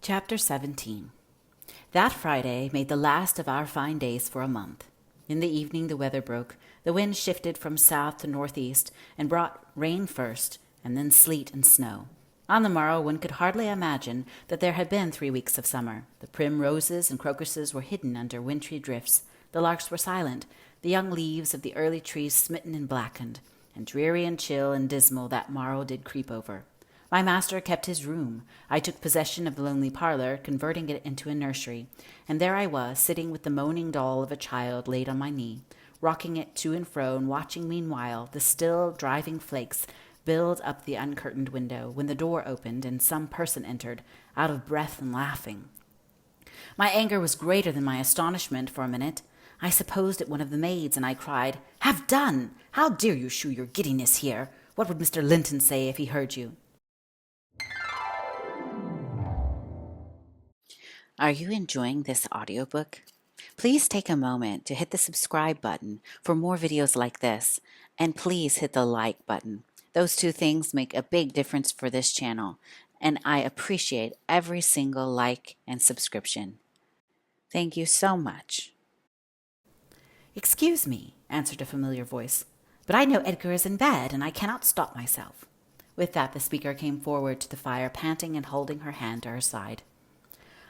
Chapter 17. That Friday made the last of our fine days for a month. In the evening the weather broke, the wind shifted from south to northeast, and brought rain first, and then sleet and snow. On the morrow one could hardly imagine that there had been 3 weeks of summer. The prim roses and crocuses were hidden under wintry drifts, the larks were silent, the young leaves of the early trees smitten and blackened, and dreary and chill and dismal that morrow did creep over. My master kept his room. I took possession of the lonely parlor, converting it into a nursery, and there I was, sitting with the moaning doll of a child laid on my knee, rocking it to and fro, and watching meanwhile the still driving flakes build up the uncurtained window, when the door opened and some person entered, out of breath and laughing. My anger was greater than my astonishment for a minute. I supposed it one of the maids, and I cried, "Have done! How dare you shew your giddiness here? What would Mr. Linton say if he heard you?" Are you enjoying this audiobook? Please take a moment to hit the subscribe button for more videos like this, and please hit the like button. Those two things make a big difference for this channel, and I appreciate every single like and subscription. Thank you so much. "Excuse me," answered a familiar voice, "but I know Edgar is in bed, and I cannot stop myself." With that, the speaker came forward to the fire, panting and holding her hand to her side.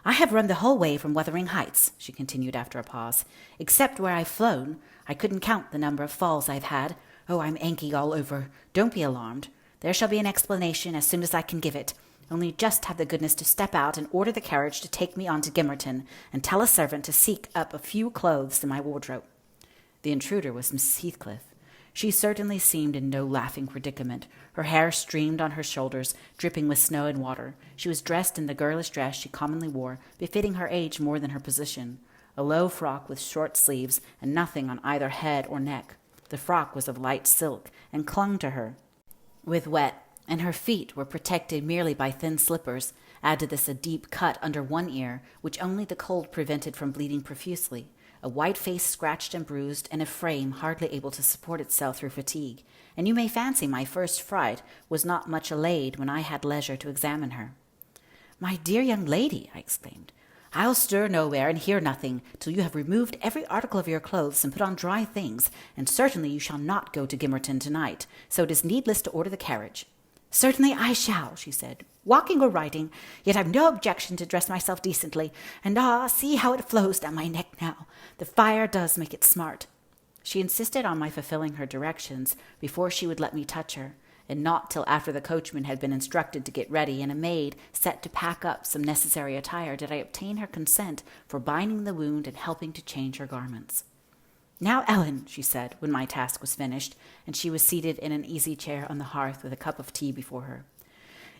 "I have run the whole way from Wuthering Heights," she continued after a pause. "Except where I've flown. I couldn't count the number of falls I've had. Oh, I'm anky all over. Don't be alarmed. There shall be an explanation as soon as I can give it. Only just have the goodness to step out and order the carriage to take me on to Gimmerton, and tell a servant to seek up a few clothes in my wardrobe." The intruder was Mrs. Heathcliff. She certainly seemed in no laughing predicament. Her hair streamed on her shoulders, dripping with snow and water. She was dressed in the girlish dress she commonly wore, befitting her age more than her position, a low frock with short sleeves and nothing on either head or neck. The frock was of light silk and clung to her with wet, and her feet were protected merely by thin slippers. Add to this a deep cut under one ear, which only the cold prevented from bleeding profusely, a white face scratched and bruised, and a frame hardly able to support itself through fatigue, and you may fancy my first fright was not much allayed when I had leisure to examine her. "My dear young lady," I exclaimed, "I'll stir nowhere and hear nothing till you have removed every article of your clothes and put on dry things, and certainly you shall not go to Gimmerton tonight, so it is needless to order the carriage." "Certainly I shall," she said, "walking or riding, yet I've no objection to dress myself decently, and see how it flows down my neck now. The fire does make it smart." She insisted on my fulfilling her directions before she would let me touch her, and not till after the coachman had been instructed to get ready and a maid set to pack up some necessary attire did I obtain her consent for binding the wound and helping to change her garments. "Now, Ellen," she said, when my task was finished, and she was seated in an easy chair on the hearth with a cup of tea before her,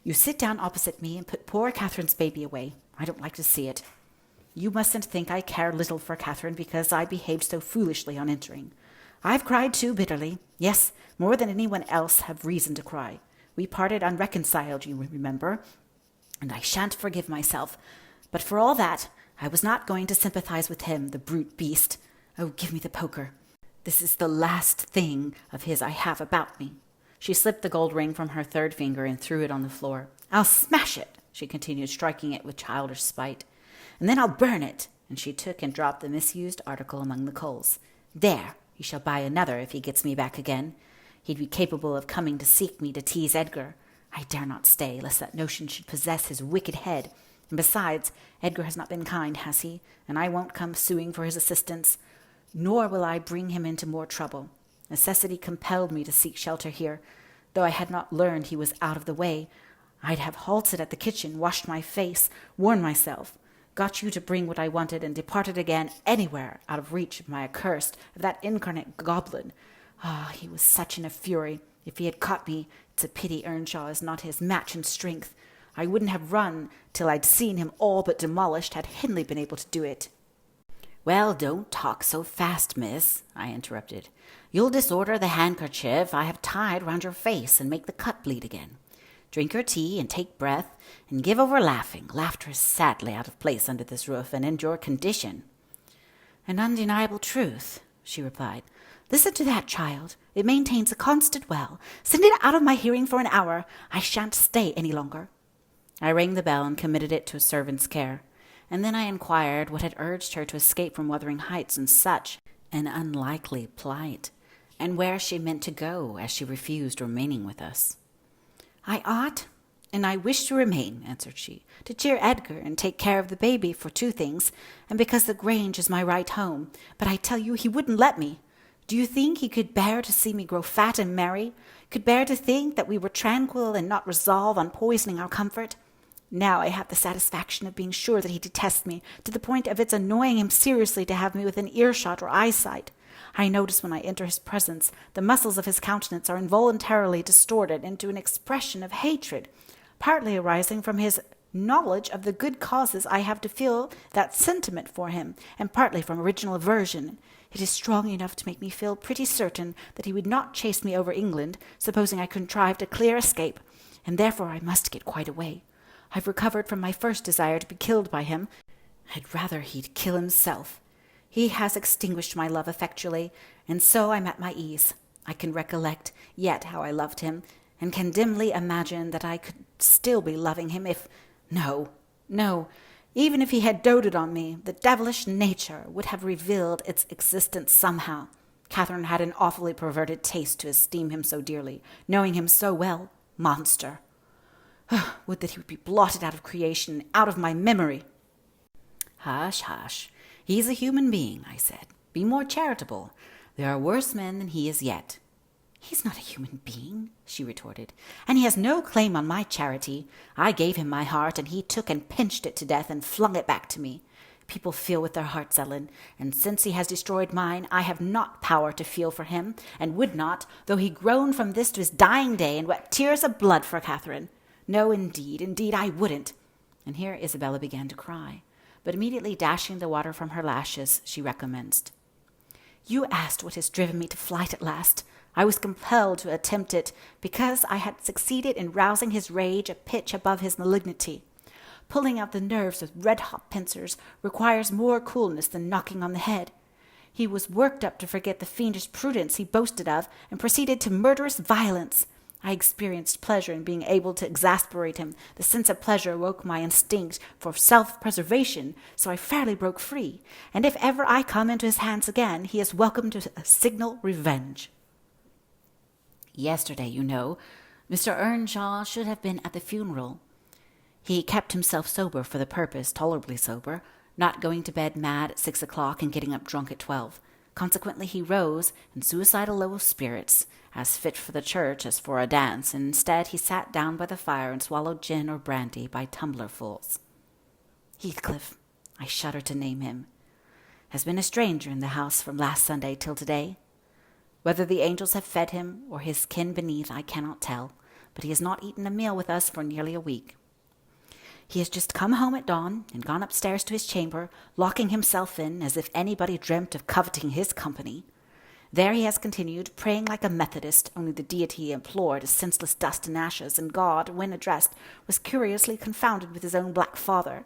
"you sit down opposite me and put poor Catherine's baby away. I don't like to see it. You mustn't think I care little for Catherine because I behaved so foolishly on entering. I've cried too bitterly. Yes, more than anyone else have reason to cry. We parted unreconciled, you remember, and I shan't forgive myself. But for all that, I was not going to sympathize with him, the brute beast. Oh, give me the poker. This is the last thing of his I have about me." She slipped the gold ring from her third finger and threw it on the floor. "I'll smash it," she continued, striking it with childish spite. "And then I'll burn it," and she took and dropped the misused article among the coals. "There, he shall buy another if he gets me back again. He'd be capable of coming to seek me to tease Edgar. I dare not stay, lest that notion should possess his wicked head. And besides, Edgar has not been kind, has he? And I won't come suing for his assistance. Nor will I bring him into more trouble. Necessity compelled me to seek shelter here. Though I had not learned he was out of the way, I'd have halted at the kitchen, washed my face, warmed myself, got you to bring what I wanted, and departed again anywhere out of reach of my accursed, of that incarnate goblin. He was such in a fury. If he had caught me, it's a pity Earnshaw is not his match in strength. I wouldn't have run till I'd seen him all but demolished had Hindley been able to do it." "Well, don't talk so fast, miss," I interrupted. "You'll disorder the handkerchief I have tied round your face and make the cut bleed again. Drink your tea and take breath, and give over laughing. Laughter is sadly out of place under this roof and in your condition." "An undeniable truth," she replied. "Listen to that, child. It maintains a constant well. Send it out of my hearing for an hour. I shan't stay any longer." I rang the bell and committed it to a servant's care, and then I inquired what had urged her to escape from Wuthering Heights in such an unlikely plight, and where she meant to go, as she refused remaining with us. "I ought, and I wish to remain," answered she, "to cheer Edgar and take care of the baby for two things, and because the Grange is my right home. But I tell you he wouldn't let me. Do you think he could bear to see me grow fat and merry? Could bear to think that we were tranquil and not resolve on poisoning our comfort? Now I have the satisfaction of being sure that he detests me, to the point of its annoying him seriously to have me within earshot or eyesight. I notice when I enter his presence, the muscles of his countenance are involuntarily distorted into an expression of hatred, partly arising from his knowledge of the good causes I have to feel that sentiment for him, and partly from original aversion. It is strong enough to make me feel pretty certain that he would not chase me over England, supposing I contrived a clear escape, and therefore I must get quite away. I've recovered from my first desire to be killed by him. I'd rather he'd kill himself. He has extinguished my love effectually, and so I'm at my ease. I can recollect yet how I loved him, and can dimly imagine that I could still be loving him if— No, even if he had doted on me, the devilish nature would have revealed its existence somehow. Catherine had an awfully perverted taste to esteem him so dearly, knowing him so well. Monster! Would that he would be blotted out of creation, out of my memory. Hush, hush. He's a human being, I said. Be more charitable. There are worse men than he is yet. He's not a human being, she retorted, and he has no claim on my charity. I gave him my heart, and he took and pinched it to death and flung it back to me. People feel with their hearts, Ellen, and since he has destroyed mine, I have not power to feel for him, and would not, though he groaned from this to his dying day and wept tears of blood for Catherine. No, indeed, I wouldn't. And here Isabella began to cry, but immediately dashing the water from her lashes, she recommenced. You asked what has driven me to flight at last. I was compelled to attempt it because I had succeeded in rousing his rage a pitch above his malignity. Pulling out the nerves with red-hot pincers requires more coolness than knocking on the head. He was worked up to forget the fiendish prudence he boasted of, and proceeded to murderous violence. I experienced pleasure in being able to exasperate him. The sense of pleasure awoke my instinct for self-preservation, so I fairly broke free, and if ever I come into his hands again, he is welcome to a signal revenge. Yesterday, you know, Mr. Earnshaw should have been at the funeral. He kept himself sober for the purpose, tolerably sober, not going to bed mad at 6 o'clock and getting up drunk at 12. Consequently, he rose, in suicidal low spirits, as fit for the church as for a dance, and instead he sat down by the fire and swallowed gin or brandy by tumblerfuls. Heathcliff, I shudder to name him, has been a stranger in the house from last Sunday till today. Whether the angels have fed him, or his kin beneath, I cannot tell, but he has not eaten a meal with us for nearly a week. He has just come home at dawn, and gone upstairs to his chamber, locking himself in, as if anybody dreamt of coveting his company. There he has continued, praying like a Methodist, only the deity he implored is senseless dust and ashes, and God, when addressed, was curiously confounded with his own black father.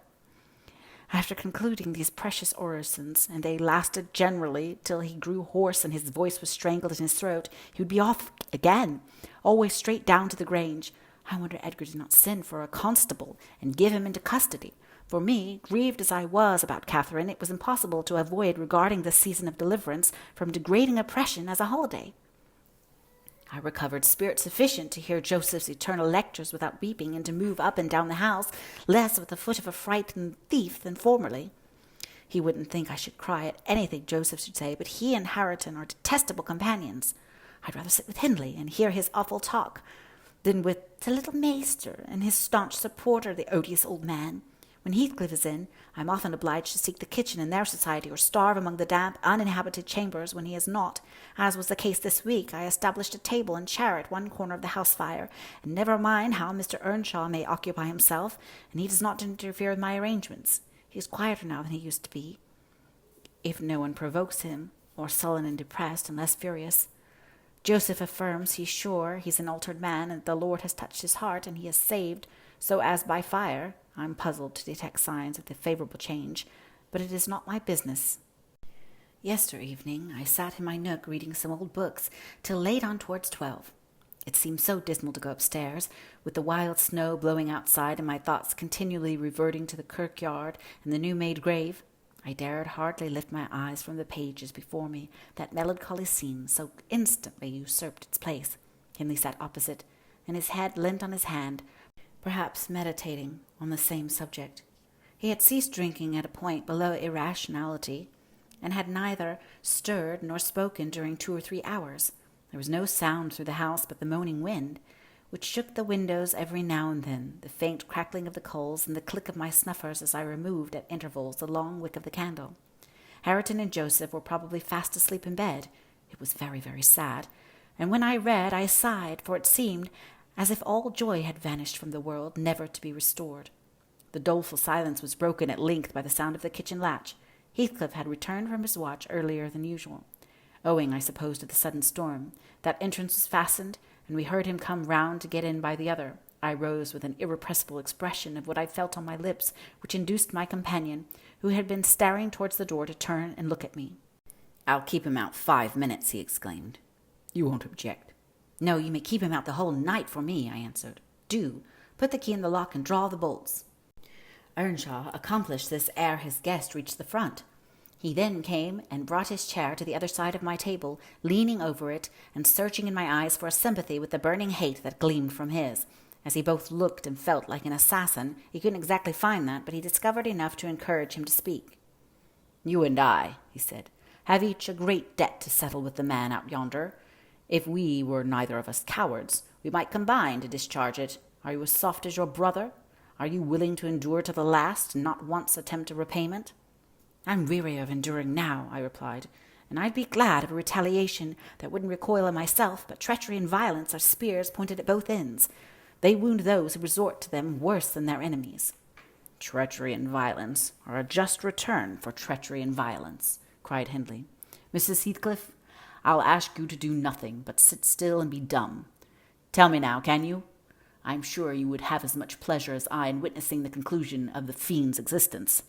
After concluding these precious orisons, and they lasted generally till he grew hoarse and his voice was strangled in his throat, he would be off again, always straight down to the Grange. I wonder Edgar did not send for a constable and give him into custody. For me, grieved as I was about Catherine, it was impossible to avoid regarding this season of deliverance from degrading oppression as a holiday. I recovered spirit sufficient to hear Joseph's eternal lectures without weeping, and to move up and down the house less with the foot of a frightened thief than formerly. He wouldn't think I should cry at anything Joseph should say, but he and Hareton are detestable companions. I'd rather sit with Hindley and hear his awful talk than with the little maester and his staunch supporter, the odious old man. When Heathcliff is in, I am often obliged to seek the kitchen in their society, or starve among the damp, uninhabited chambers when he is not. As was the case this week, I established a table and chair at one corner of the house-fire, and never mind how Mr. Earnshaw may occupy himself, and he does not interfere with my arrangements. He is quieter now than he used to be, if no one provokes him, more sullen and depressed, and less furious. Joseph affirms he's sure he's an altered man, and the Lord has touched his heart, and he is saved, so as by fire. I'm puzzled to detect signs of the favorable change, but it is not my business. Yester evening I sat in my nook reading some old books till late on towards 12. It seemed so dismal to go upstairs, with the wild snow blowing outside and my thoughts continually reverting to the kirkyard and the new-made grave. I dared hardly lift my eyes from the pages before me. That melancholy scene so instantly usurped its place. Hindley sat opposite, and his head leant on his hand, perhaps meditating on the same subject. He had ceased drinking at a point below irrationality, and had neither stirred nor spoken during 2 or 3 hours. There was no sound through the house but the moaning wind, which shook the windows every now and then, the faint crackling of the coals, and the click of my snuffers as I removed at intervals the long wick of the candle. Hareton and Joseph were probably fast asleep in bed. It was very, very sad, and when I read I sighed, for it seemed as if all joy had vanished from the world, never to be restored. The doleful silence was broken at length by the sound of the kitchen latch. Heathcliff had returned from his watch earlier than usual. Owing, I suppose, to the sudden storm, that entrance was fastened, and we heard him come round to get in by the other. I rose with an irrepressible expression of what I felt on my lips, which induced my companion, who had been staring towards the door, to turn and look at me. "I'll keep him out 5 minutes," he exclaimed. "You won't object?" "No, you may keep him out the whole night for me," I answered. "Do. Put the key in the lock and draw the bolts." Earnshaw accomplished this ere his guest reached the front. He then came and brought his chair to the other side of my table, leaning over it and searching in my eyes for a sympathy with the burning hate that gleamed from his. As he both looked and felt like an assassin, he couldn't exactly find that, but he discovered enough to encourage him to speak. "You and I," he said, "have each a great debt to settle with the man out yonder. If we were neither of us cowards, we might combine to discharge it. Are you as soft as your brother? Are you willing to endure to the last, and not once attempt a repayment?" "I'm weary of enduring now," I replied, "and I'd be glad of a retaliation that wouldn't recoil on myself, but treachery and violence are spears pointed at both ends. They wound those who resort to them worse than their enemies." "Treachery and violence are a just return for treachery and violence," cried Hindley. "Mrs. Heathcliff, I'll ask you to do nothing but sit still and be dumb. Tell me now, can you? I'm sure you would have as much pleasure as I in witnessing the conclusion of the fiend's existence.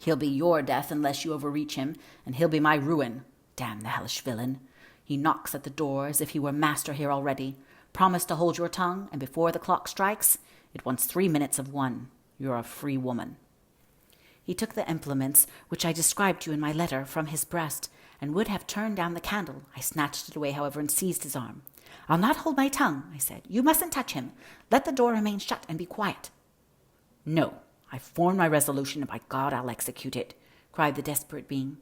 He'll be your death unless you overreach him, and he'll be my ruin. Damn the hellish villain! He knocks at the door as if he were master here already. Promise to hold your tongue, and before the clock strikes, it wants 3 minutes of 1. You're a free woman." He took the implements, which I described to you in my letter, from his breast, and would have turned down the candle. I snatched it away, however, and seized his arm. "I'll not hold my tongue," I said. "You mustn't touch him. Let the door remain shut, and be quiet." "No, I've formed my resolution, and by God I'll execute it," cried the desperate being.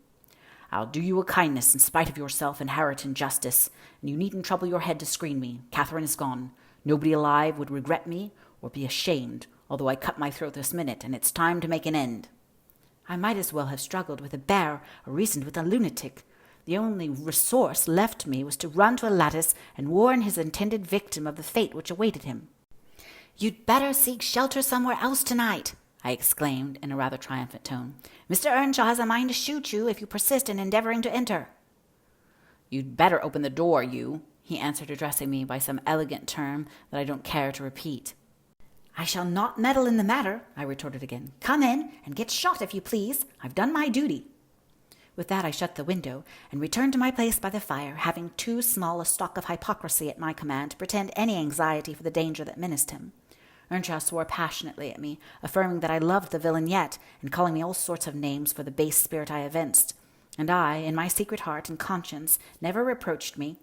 "I'll do you a kindness in spite of yourself and Hareton justice, and you needn't trouble your head to screen me. Catherine is gone. Nobody alive would regret me or be ashamed, although I cut my throat this minute, and it's time to make an end." I might as well have struggled with a bear or reasoned with a lunatic. The only resource left me was to run to a lattice and warn his intended victim of the fate which awaited him. "You'd better seek shelter somewhere else tonight," I exclaimed in a rather triumphant tone. "Mr. Earnshaw has a mind to shoot you if you persist in endeavoring to enter." "You'd better open the door, you," he answered, addressing me by some elegant term that I don't care to repeat. "I shall not meddle in the matter," I retorted again. "Come in and get shot if you please. I've done my duty." With that I shut the window and returned to my place by the fire, having too small a stock of hypocrisy at my command to pretend any anxiety for the danger that menaced him. Earnshaw swore passionately at me, affirming that I loved the villain yet, and calling me all sorts of names for the base spirit I evinced. And I, in my secret heart and conscience, never reproached me.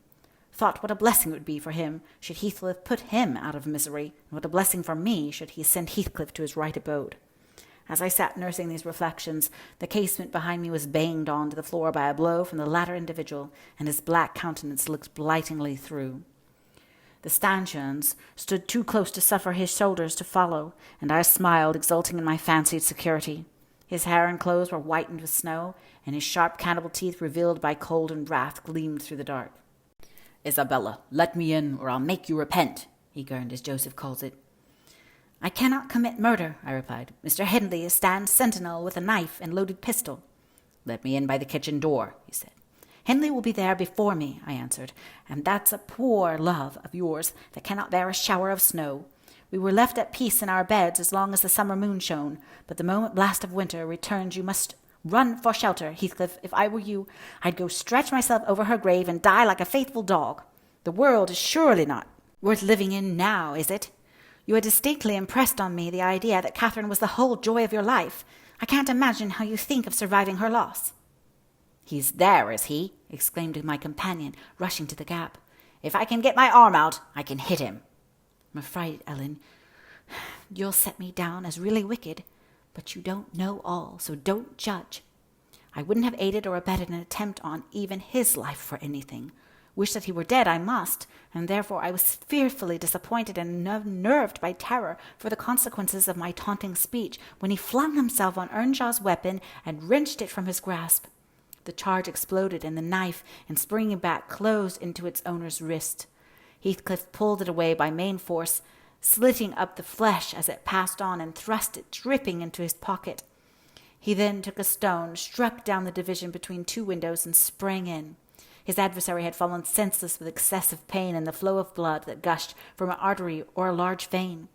Thought what a blessing it would be for him should Heathcliff put him out of misery, and what a blessing for me should he send Heathcliff to his right abode. As I sat nursing these reflections, the casement behind me was banged on to the floor by a blow from the latter individual, and his black countenance looked blightingly through. The stanchions stood too close to suffer his shoulders to follow, and I smiled, exulting in my fancied security. His hair and clothes were whitened with snow, and his sharp cannibal teeth, revealed by cold and wrath, gleamed through the dark. "Isabella, let me in, or I'll make you repent," he gurned, as Joseph calls it. "I cannot commit murder," I replied. "Mr. Hindley stands sentinel with a knife and loaded pistol." "Let me in by the kitchen door," he said. "Hindley will be there before me," I answered, "and that's a poor love of yours that cannot bear a shower of snow. We were left at peace in our beds as long as the summer moon shone, but the moment blast of winter returns you must run for shelter. Heathcliff, if I were you, I'd go stretch myself over her grave and die like a faithful dog. The world is surely not—" worth living in now, is it? You had distinctly impressed on me the idea that Catherine was the whole joy of your life. I can't imagine how you think of surviving her loss." "He's there, is he?" exclaimed my companion, rushing to the gap. "If I can get my arm out, I can hit him." "I'm afraid, Ellen, you'll set me down as really wicked, but you don't know all, so don't judge. I wouldn't have aided or abetted an attempt on even his life for anything. Wish that he were dead I must, and therefore I was fearfully disappointed and unnerved by terror for the consequences of my taunting speech when he flung himself on Earnshaw's weapon and wrenched it from his grasp. The charge exploded, and the knife, in springing back, closed into its owner's wrist. Heathcliff pulled it away by main force, slitting up the flesh as it passed on, and thrust it dripping into his pocket. He then took a stone, struck down the division between two windows, and sprang in. His adversary had fallen senseless with excessive pain and the flow of blood that gushed from an artery or a large vein.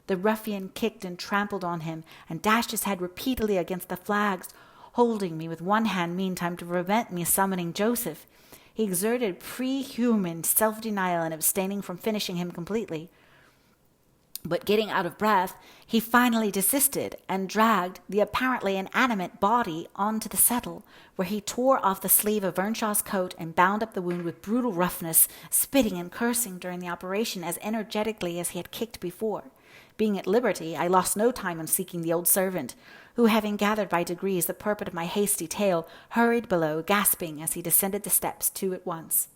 The ruffian kicked and trampled on him, and dashed his head repeatedly against the flags, holding me with one hand meantime to prevent me summoning Joseph. He exerted pre-human self-denial in abstaining from finishing him completely. But getting out of breath, he finally desisted and dragged the apparently inanimate body onto the settle, where he tore off the sleeve of Earnshaw's coat and bound up the wound with brutal roughness, spitting and cursing during the operation as energetically as he had kicked before. Being at liberty, I lost no time in seeking the old servant, who, having gathered by degrees the purport of my hasty tale, hurried below, gasping as he descended the steps two at once.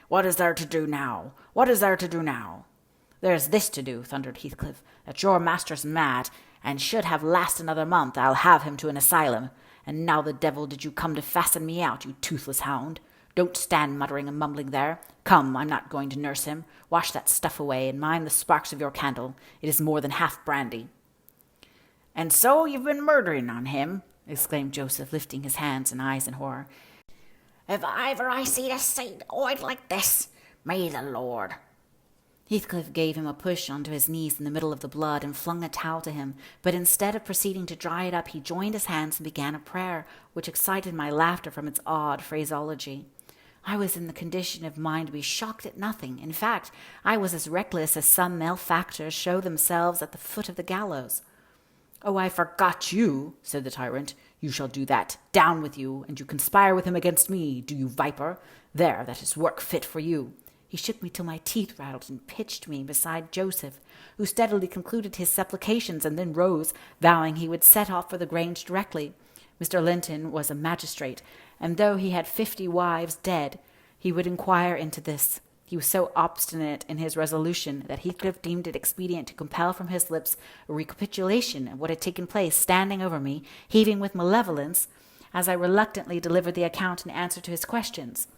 "What is there to do now? What is there to do now?" "There's this to do," thundered Heathcliff, "that your master's mad, and should have last another month I'll have him to an asylum. And now the devil did you come to fasten me out, you toothless hound? Don't stand muttering and mumbling there. Come, I'm not going to nurse him. Wash that stuff away, and mind the sparks of your candle. It is more than half brandy." "And so you've been murdering on him?" exclaimed Joseph, lifting his hands and eyes in horror. "If ever I see a saint oiled like this, may the Lord—" Heathcliff gave him a push onto his knees in the middle of the blood and flung a towel to him, but instead of proceeding to dry it up, he joined his hands and began a prayer, which excited my laughter from its odd phraseology. I was in the condition of mind to be shocked at nothing. In fact, I was as reckless as some malefactors show themselves at the foot of the gallows. "Oh, I forgot you," said the tyrant. "You shall do that. Down with you, and you conspire with him against me, do you, viper? There, that is work fit for you." He shook me till my teeth rattled and pitched me beside Joseph, who steadily concluded his supplications and then rose, vowing he would set off for the Grange directly. Mr. Linton was a magistrate, and though he had 50 wives dead, he would inquire into this. He was so obstinate in his resolution that Heathcliff deemed it expedient to compel from his lips a recapitulation of what had taken place, standing over me, heaving with malevolence, as I reluctantly delivered the account in answer to his questions.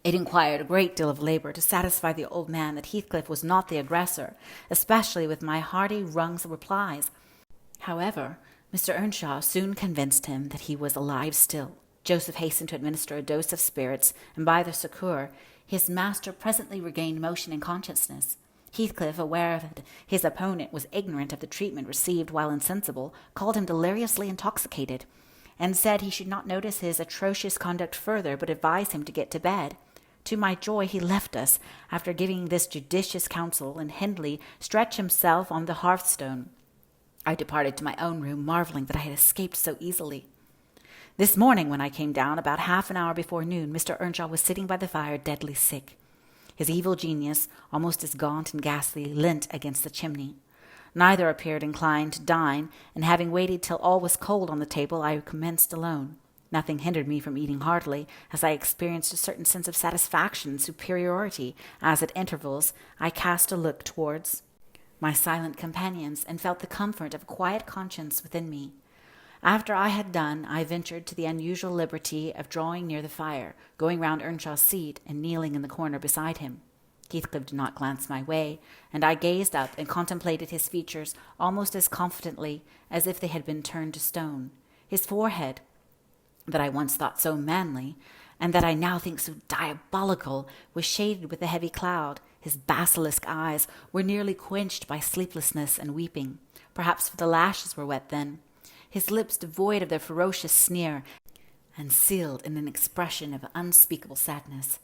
It required a great deal of labor to satisfy the old man that Heathcliff was not the aggressor, especially with my hearty rungs of replies. However, Mr. Earnshaw soon convinced him that he was alive still. Joseph hastened to administer a dose of spirits, and by their succour, his master presently regained motion and consciousness. Heathcliff, aware that his opponent was ignorant of the treatment received while insensible, called him deliriously intoxicated, and said he should not notice his atrocious conduct further, but advise him to get to bed. To my joy, he left us, after giving this judicious counsel, and Hindley stretched himself on the hearthstone. I departed to my own room, marveling that I had escaped so easily. This morning, when I came down, about half an hour before noon, Mr. Earnshaw was sitting by the fire, deadly sick. His evil genius, almost as gaunt and ghastly, leant against the chimney. Neither appeared inclined to dine, and having waited till all was cold on the table, I commenced alone. Nothing hindered me from eating heartily, as I experienced a certain sense of satisfaction and superiority, as at intervals I cast a look towards my silent companions, and felt the comfort of a quiet conscience within me. After I had done, I ventured to the unusual liberty of drawing near the fire, going round Earnshaw's seat, and kneeling in the corner beside him. Heathcliff did not glance my way, and I gazed up and contemplated his features almost as confidently as if they had been turned to stone. His forehead, that I once thought so manly, and that I now think so diabolical, was shaded with a heavy cloud. His basilisk eyes were nearly quenched by sleeplessness and weeping. Perhaps the lashes were wet then. His lips devoid of their ferocious sneer, and sealed in an expression of unspeakable sadness.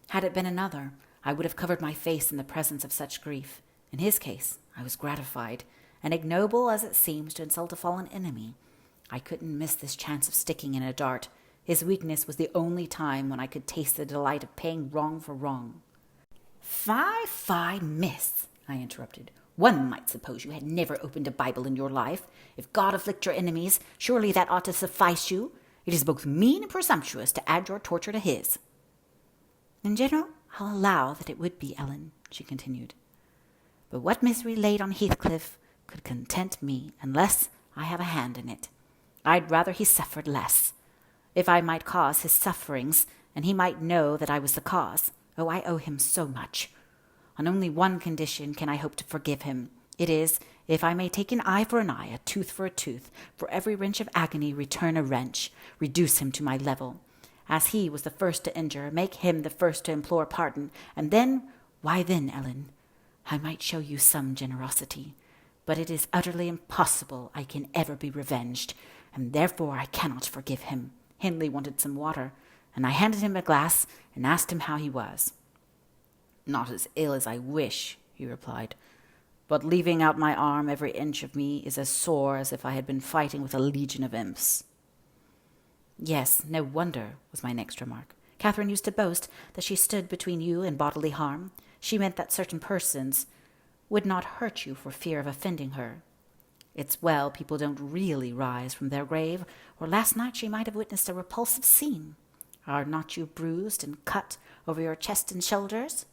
Had it been another, I would have covered my face in the presence of such grief. In his case, I was gratified, and ignoble as it seems to insult a fallen enemy, I couldn't miss this chance of sticking in a dart. His weakness was the only time when I could taste the delight of paying wrong for wrong. Fie, miss, I interrupted. One might suppose you had never opened a Bible in your life. If God afflict your enemies, surely that ought to suffice you. It is both mean and presumptuous to add your torture to his. In general, I'll allow that it would be, Ellen, she continued. But what misery laid on Heathcliff could content me unless I have a hand in it. I'd rather he suffered less. If I might cause his sufferings, and he might know that I was the cause, oh, I owe him so much. On only one condition can I hope to forgive him. It is, if I may take an eye for an eye, a tooth, for every wrench of agony return a wrench, reduce him to my level. As he was the first to injure, make him the first to implore pardon, and then, why then, Ellen, I might show you some generosity. But it is utterly impossible I can ever be revenged, and therefore I cannot forgive him. Hindley wanted some water, and I handed him a glass and asked him how he was. Not as ill as I wish, he replied, but leaving out my arm, every inch of me is as sore as if I had been fighting with a legion of imps. Yes, no wonder, was my next remark. Catherine used to boast that she stood between you and bodily harm. She meant that certain persons would not hurt you for fear of offending her. It's well people don't really rise from their grave, or last night she might have witnessed a repulsive scene. Are not you bruised and cut over your chest and shoulders?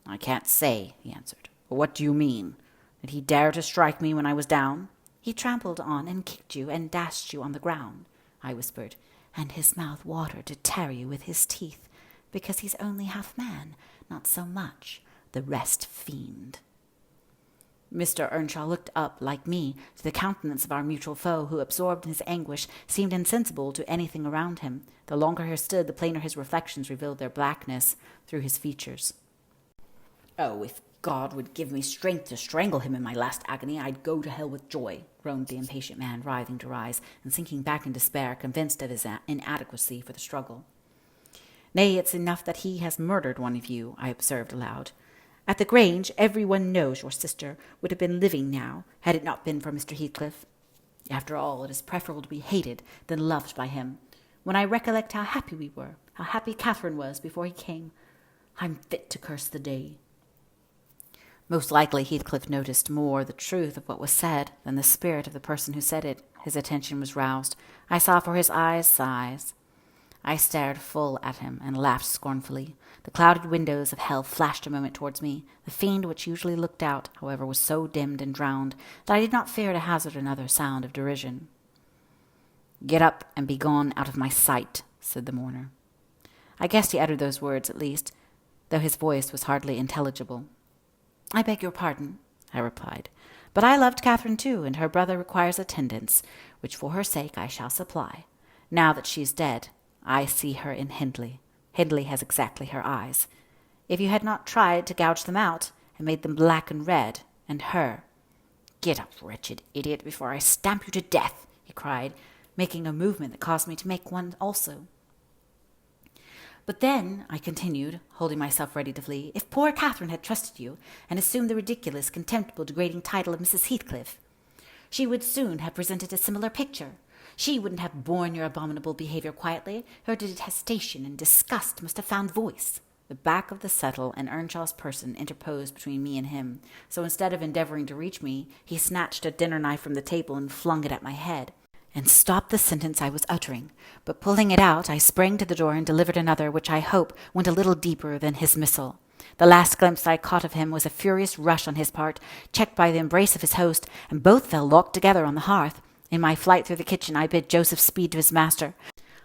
I can't say, he answered. But what do you mean? Did he dare to strike me when I was down? He trampled on and kicked you and dashed you on the ground, I whispered, and his mouth watered to tear you with his teeth, because he's only half man, not so much, the rest fiend. Mr. Earnshaw looked up, like me, to the countenance of our mutual foe, who, absorbed in his anguish, seemed insensible to anything around him. The longer he stood, the plainer his reflections revealed their blackness through his features. Oh, if God would give me strength to strangle him in my last agony, I'd go to hell with joy, groaned the impatient man, writhing to rise, and sinking back in despair, convinced of his inadequacy for the struggle. Nay, it's enough that he has murdered one of you, I observed aloud. At the Grange, everyone knows your sister would have been living now, had it not been for Mr. Heathcliff. After all, it is preferable to be hated than loved by him. When I recollect how happy we were, how happy Catherine was before he came, I'm fit to curse the day. Most likely Heathcliff noticed more the truth of what was said than the spirit of the person who said it. His attention was roused. I saw for his eyes sighs. I stared full at him and laughed scornfully. The clouded windows of hell flashed a moment towards me. The fiend which usually looked out, however, was so dimmed and drowned that I did not fear to hazard another sound of derision. Get up and be gone out of my sight, said the mourner. I guessed he uttered those words at least, though his voice was hardly intelligible. I beg your pardon, I replied, but I loved Catherine too, and her brother requires attendance, which for her sake I shall supply. Now that she is dead, I see her in Hindley. Hindley has exactly her eyes. If you had not tried to gouge them out, and made them black and red, and her— Get up, wretched idiot, before I stamp you to death, he cried, making a movement that caused me to make one also. But then, I continued, holding myself ready to flee, if poor Catherine had trusted you, and assumed the ridiculous, contemptible, degrading title of Mrs. Heathcliff, she would soon have presented a similar picture. She wouldn't have borne your abominable behavior quietly. Her detestation and disgust must have found voice. The back of the settle and Earnshaw's person interposed between me and him, so instead of endeavoring to reach me, he snatched a dinner knife from the table and flung it at my head, and stopped the sentence I was uttering. But pulling it out, I sprang to the door and delivered another, which I hope went a little deeper than his missile. The last glimpse I caught of him was a furious rush on his part, checked by the embrace of his host, and both fell locked together on the hearth. In my flight through the kitchen, I bid Joseph speed to his master.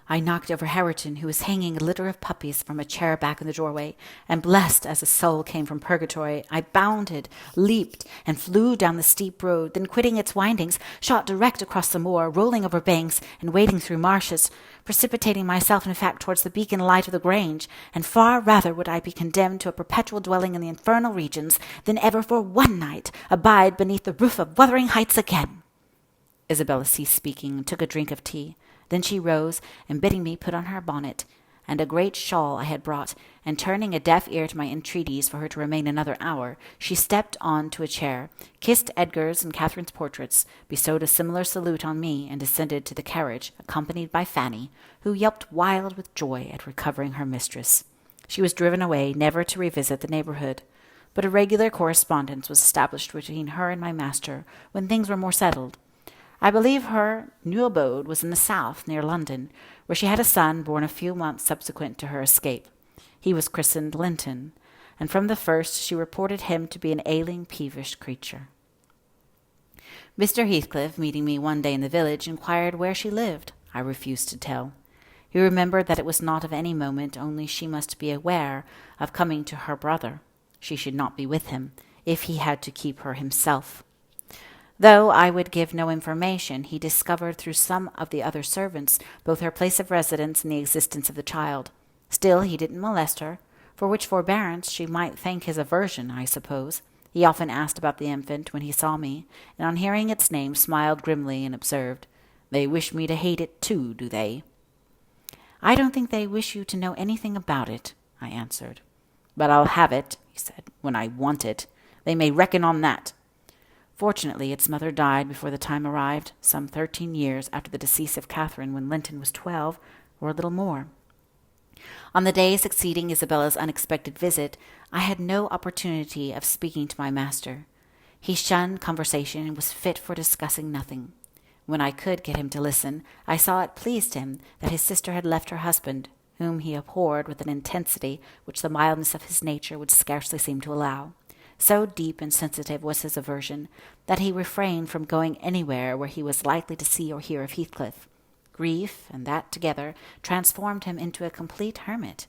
I knocked over Hareton, who was hanging a litter of puppies from a chair back in the doorway, and blessed as a soul came from purgatory, I bounded, leaped, and flew down the steep road, then quitting its windings, shot direct across the moor, rolling over banks and wading through marshes, precipitating myself in fact towards the beacon light of the Grange, and far rather would I be condemned to a perpetual dwelling in the infernal regions than ever for one night abide beneath the roof of Wuthering Heights again. Isabella ceased speaking and took a drink of tea. Then she rose, and bidding me put on her bonnet, and a great shawl I had brought, and turning a deaf ear to my entreaties for her to remain another hour, she stepped on to a chair, kissed Edgar's and Catherine's portraits, bestowed a similar salute on me, and descended to the carriage, accompanied by Fanny, who yelped wild with joy at recovering her mistress. She was driven away, never to revisit the neighbourhood. But a regular correspondence was established between her and my master when things were more settled. I believe her new abode was in the south, near London, where she had a son born a few months subsequent to her escape. He was christened Linton, and from the first she reported him to be an ailing, peevish creature. Mr. Heathcliff, meeting me one day in the village, inquired where she lived. I refused to tell. He remembered that it was not of any moment, only she must be aware of coming to her brother. She should not be with him, if he had to keep her himself. Though I would give no information, he discovered through some of the other servants both her place of residence and the existence of the child. Still, he didn't molest her, for which forbearance she might thank his aversion, I suppose. He often asked about the infant when he saw me, and on hearing its name smiled grimly and observed, "They wish me to hate it too, do they?" "I don't think they wish you to know anything about it," I answered. "But I'll have it," he said, "when I want it. They may reckon on that." Fortunately, its mother died before the time arrived, some 13 years after the decease of Catherine, when Linton was 12, or a little more. On the day succeeding Isabella's unexpected visit, I had no opportunity of speaking to my master. He shunned conversation and was fit for discussing nothing. When I could get him to listen, I saw it pleased him that his sister had left her husband, whom he abhorred with an intensity which the mildness of his nature would scarcely seem to allow. So deep and sensitive was his aversion that he refrained from going anywhere where he was likely to see or hear of Heathcliff. Grief, and that together, transformed him into a complete hermit.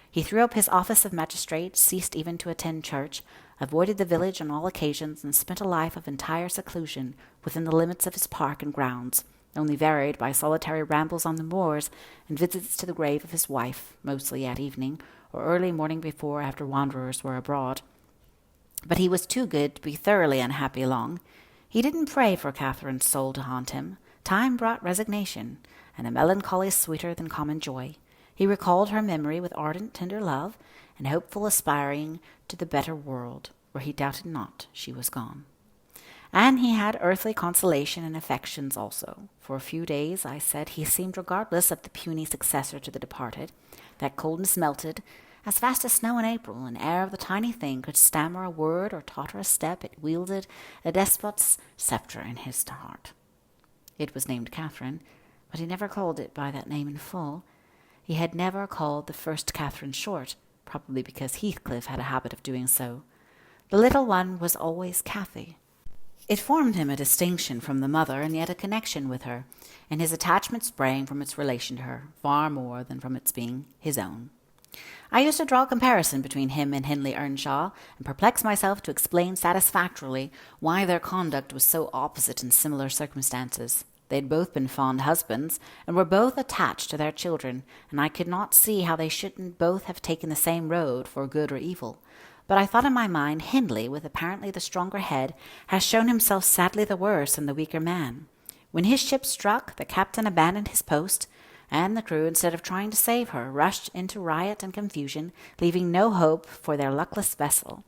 He threw up his office of magistrate, ceased even to attend church, avoided the village on all occasions, and spent a life of entire seclusion within the limits of his park and grounds, only varied by solitary rambles on the moors and visits to the grave of his wife, mostly at evening, or early morning before after wanderers were abroad. But he was too good to be thoroughly unhappy long. He didn't pray for Catherine's soul to haunt him. Time brought resignation, and a melancholy sweeter than common joy. He recalled her memory with ardent, tender love, and hopeful aspiring to the better world, where he doubted not she was gone. And he had earthly consolation and affections also. For a few days, I said, he seemed regardless of the puny successor to the departed. That coldness melted, as fast as snow in April, and ere the tiny thing could stammer a word or totter a step, it wielded a despot's sceptre in his heart. It was named Catherine, but he never called it by that name in full. He had never called the first Catherine short, probably because Heathcliff had a habit of doing so. The little one was always Cathy. It formed him a distinction from the mother, and yet a connection with her, and his attachment sprang from its relation to her, far more than from its being his own. I used to draw a comparison between him and Hindley Earnshaw, and perplex myself to explain satisfactorily why their conduct was so opposite in similar circumstances. They had both been fond husbands, and were both attached to their children, and I could not see how they shouldn't both have taken the same road for good or evil. But I thought in my mind, Hindley, with apparently the stronger head, has shown himself sadly the worse and the weaker man. When his ship struck, the captain abandoned his post, and the crew, instead of trying to save her, rushed into riot and confusion, leaving no hope for their luckless vessel.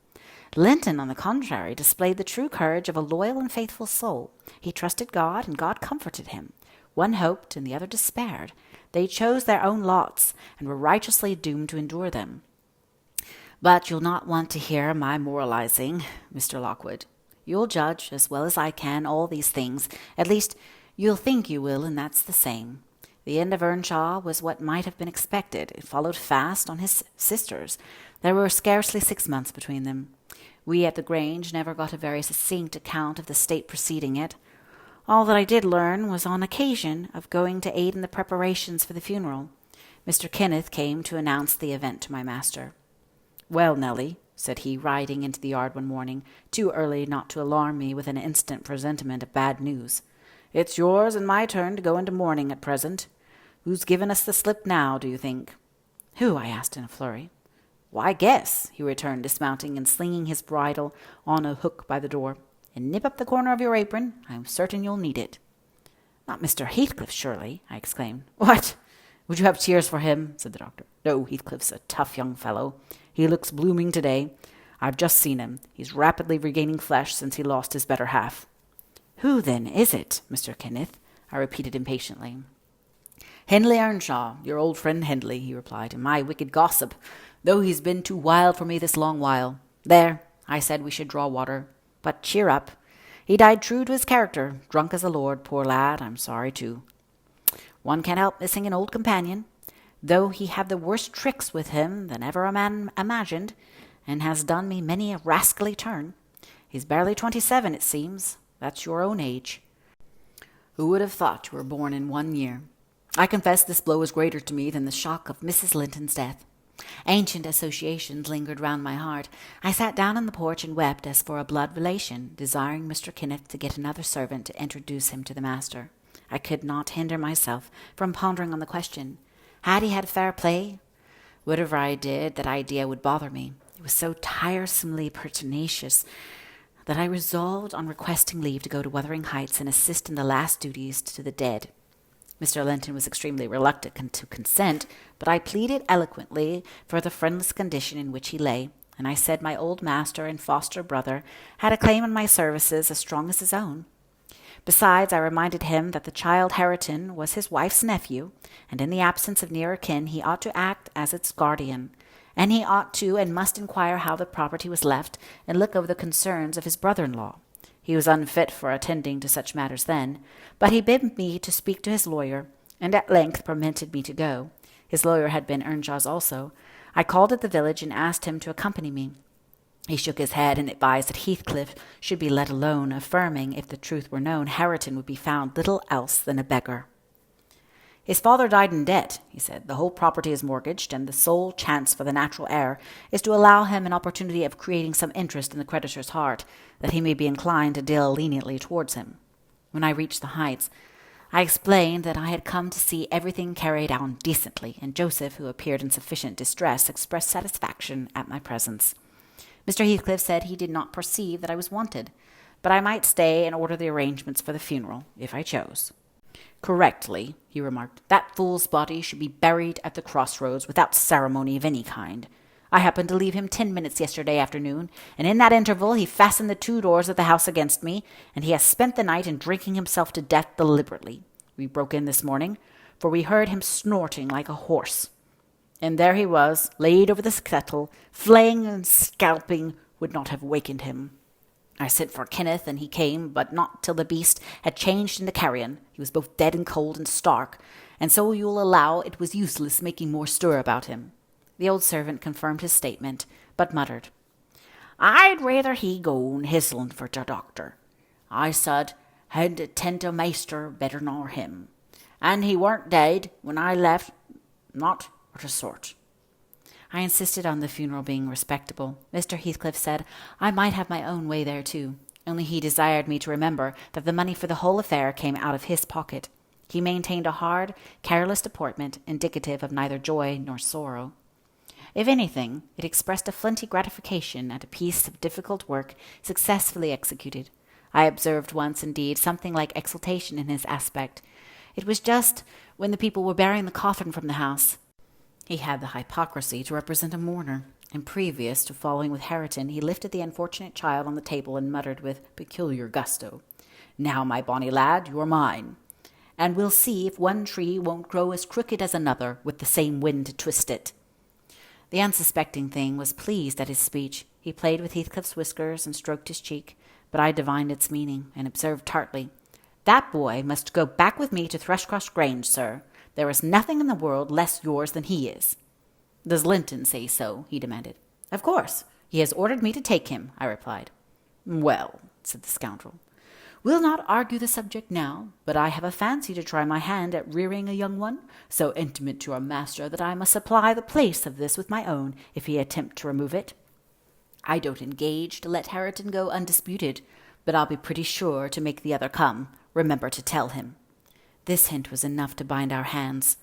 Linton, on the contrary, displayed the true courage of a loyal and faithful soul. He trusted God, and God comforted him. One hoped, and the other despaired. They chose their own lots, and were righteously doomed to endure them. But you'll not want to hear my moralizing, Mr. Lockwood. You'll judge, as well as I can, all these things. At least, you'll think you will, and that's the same. The end of Earnshaw was what might have been expected. It followed fast on his sister's. There were scarcely 6 months between them. We at the Grange never got a very succinct account of the state preceding it. All that I did learn was on occasion of going to aid in the preparations for the funeral. Mr. Kenneth came to announce the event to my master. "Well, Nelly," said he, riding into the yard one morning, too early not to alarm me with an instant presentiment of bad news. "It's yours and my turn to go into mourning at present. Who's given us the slip now, do you think?" "Who?" I asked in a flurry. "Why, guess," he returned, dismounting and slinging his bridle on a hook by the door. "And nip up the corner of your apron. I'm certain you'll need it." "Not Mr. Heathcliff, surely?" I exclaimed. "What? Would you have tears for him?" said the doctor. No, Heathcliff's a tough young fellow. He looks blooming today. I've just seen him. He's rapidly regaining flesh since he lost his better half. Who, then, is it, Mr. Kenneth? I repeated impatiently. Hindley Earnshaw, your old friend Hindley, he replied, and my wicked gossip, though he's been too wild for me this long while. There, I said we should draw water. But cheer up. He died true to his character, drunk as a lord, poor lad, I'm sorry too. One can't help missing an old companion, though he had the worst tricks with him than ever a man imagined, and has done me many a rascally turn. He's barely 27, it seems. That's your own age. Who would have thought you were born in 1 year? I confess this blow is greater to me than the shock of Mrs. Linton's death. Ancient associations lingered round my heart. I sat down on the porch and wept as for a blood relation, desiring Mr. Kenneth to get another servant to introduce him to the master. I could not hinder myself from pondering on the question. Had he had fair play? Whatever I did, that idea would bother me. It was so tiresomely pertinacious that I resolved on requesting leave to go to Wuthering Heights and assist in the last duties to the dead. Mr. Linton was extremely reluctant to consent, but I pleaded eloquently for the friendless condition in which he lay, and I said my old master and foster brother had a claim on my services as strong as his own. Besides, I reminded him that the child Hareton was his wife's nephew, and in the absence of nearer kin he ought to act as its guardian, and he ought to and must inquire how the property was left, and look over the concerns of his brother-in-law. He was unfit for attending to such matters then, but he bid me to speak to his lawyer, and at length permitted me to go. His lawyer had been Earnshaw's also. I called at the village and asked him to accompany me. He shook his head and advised that Heathcliff should be let alone, affirming, if the truth were known, Hareton would be found little else than a beggar. His father died in debt, he said. The whole property is mortgaged, and the sole chance for the natural heir is to allow him an opportunity of creating some interest in the creditor's heart, that he may be inclined to deal leniently towards him. When I reached the Heights, I explained that I had come to see everything carried on decently, and Joseph, who appeared in sufficient distress, expressed satisfaction at my presence. Mr. Heathcliff said he did not perceive that I was wanted, but I might stay and order the arrangements for the funeral, if I chose. Correctly, he remarked. That fool's body should be buried at the crossroads without ceremony of any kind. I happened to leave him 10 minutes yesterday afternoon, and in that interval he fastened the 2 doors of the house against me, and he has spent the night in drinking himself to death deliberately. We broke in this morning, for we heard him snorting like a horse. And there he was, laid over the settle, flaying and scalping would not have wakened him. I sent for Kenneth, and he came, but not till the beast had changed into carrion. He was both dead and cold and stark, and so you'll allow it was useless making more stir about him. The old servant confirmed his statement, but muttered, I'd rather he go and hisseln for the doctor. I said, had tend to maister better nor him. And he weren't dead when I left, not of a sort. I insisted on the funeral being respectable. Mr. Heathcliff said I might have my own way there too, only he desired me to remember that the money for the whole affair came out of his pocket. He maintained a hard, careless deportment, indicative of neither joy nor sorrow. If anything, it expressed a flinty gratification at a piece of difficult work successfully executed. I observed once, indeed, something like exultation in his aspect. It was just when the people were bearing the coffin from the house. He had the hypocrisy to represent a mourner, and previous to falling with Hareton, he lifted the unfortunate child on the table and muttered with peculiar gusto, Now, my bonny lad, you're mine, and we'll see if one tree won't grow as crooked as another with the same wind to twist it. The unsuspecting thing was pleased at his speech. He played with Heathcliff's whiskers and stroked his cheek, but I divined its meaning, and observed tartly, That boy must go back with me to Thrushcross Grange, sir. There is nothing in the world less yours than he is. Does Linton say so? He demanded. Of course. He has ordered me to take him, I replied. Well, said the scoundrel, we'll not argue the subject now, but I have a fancy to try my hand at rearing a young one, so intimate to our master that I must supply the place of this with my own, if he attempt to remove it. I don't engage to let Hareton go undisputed, but I'll be pretty sure to make the other come. Remember to tell him. This hint was enough to bind our hands.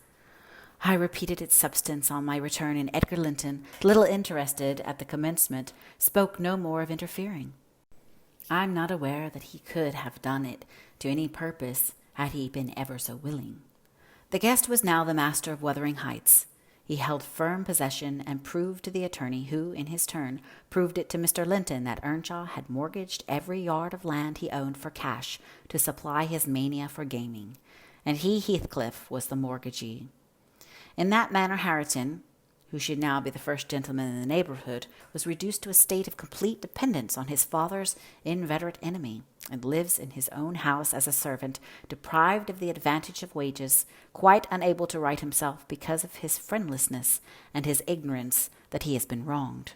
I repeated its substance on my return, and Edgar Linton, little interested at the commencement, spoke no more of interfering. I'm not aware that he could have done it to any purpose had he been ever so willing. The guest was now the master of Wuthering Heights. He held firm possession and proved to the attorney, who, in his turn, proved it to Mr. Linton, that Earnshaw had mortgaged every yard of land he owned for cash to supply his mania for gaming, and he, Heathcliff, was the mortgagee. In that manner Hareton, who should now be the first gentleman in the neighbourhood, was reduced to a state of complete dependence on his father's inveterate enemy, and lives in his own house as a servant, deprived of the advantage of wages, quite unable to right himself because of his friendlessness and his ignorance that he has been wronged.